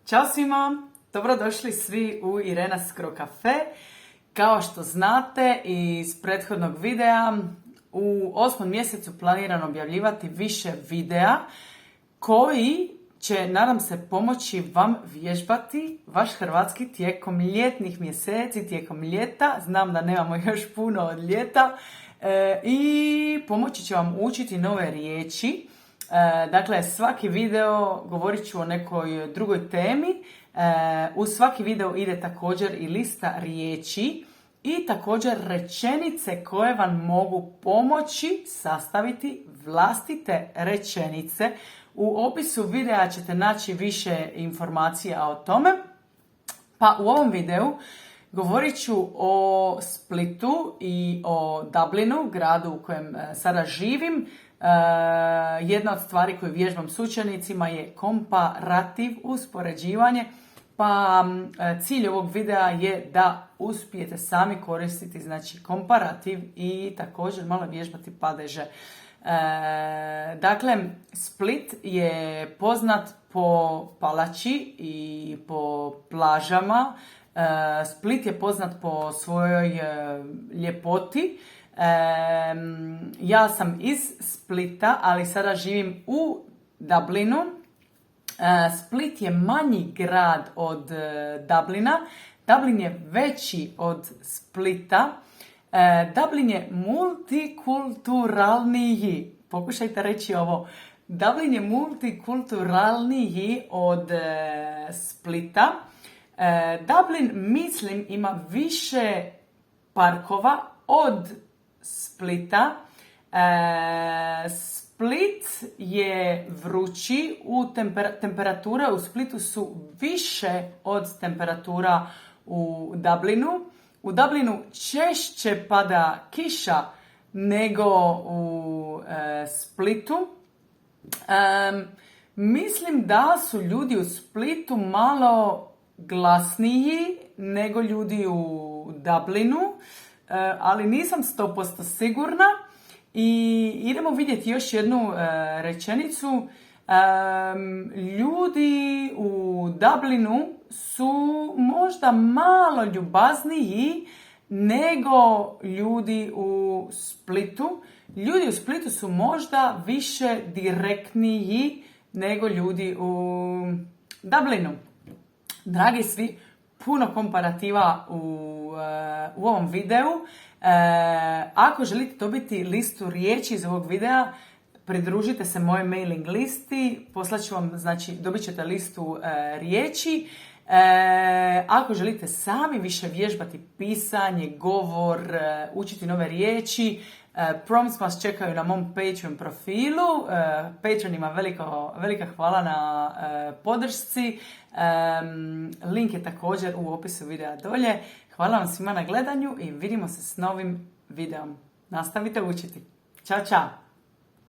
Ćao svima, dobrodošli svi u Irena Skro Cafe. Kao što znate iz prethodnog videa, u 8. mjesecu planiram objavljivati više videa koji će, nadam se, pomoći vam vježbati vaš hrvatski tijekom ljetnih mjeseci, tijekom ljeta. Znam da nemamo još puno od ljeta i pomoći će vam učiti nove riječi. Dakle, svaki video govorit ću o nekoj drugoj temi. U svaki video ide također i lista riječi i također rečenice koje vam mogu pomoći sastaviti vlastite rečenice. U opisu videa ćete naći više informacija o tome. Pa u ovom videu govorit ću o Splitu i o Dublinu, gradu u kojem sada živim. Jedna od stvari koju vježbam s učenicima je komparativ, uspoređivanje. Pa cilj ovog videa je da uspijete sami koristiti komparativ i također malo vježbati padeže. Dakle, Split je poznat po palači i po plažama. Split je poznat po svojoj ljepoti. Ja sam iz Splita, ali sada živim u Dublinu. Split je manji grad od Dublina. Dublin je veći od Splita. Dublin je multikulturalniji. Pokušajte reći ovo. Dublin je multikulturalniji od Splita. Dublin, mislim, ima više parkova od Splita. Split je vrući, temperature u Splitu su više od temperatura u Dublinu. U Dublinu češće pada kiša nego u Splitu. Mislim da su ljudi u Splitu malo glasniji nego ljudi u Dublinu, ali nisam 100% sigurna. I idemo vidjeti još jednu rečenicu. Ljudi u Dublinu su možda malo ljubazniji nego ljudi u Splitu. Ljudi u Splitu su možda više direktniji nego ljudi u Dublinu. Dragi svi, puno komparativa u ovom videu. Ako želite dobiti listu riječi iz ovog videa, pridružite se mojoj mailing listi, poslaću vam, dobit ćete listu riječi. Ako želite sami više vježbati pisanje, govor, učiti nove riječi, prompts vas čekaju na mom Patreon profilu. Patreonima velika hvala na podršci. Link je također u opisu videa dolje. Hvala vam svima na gledanju i vidimo se s novim videom. Nastavite učiti. Ćao, čao!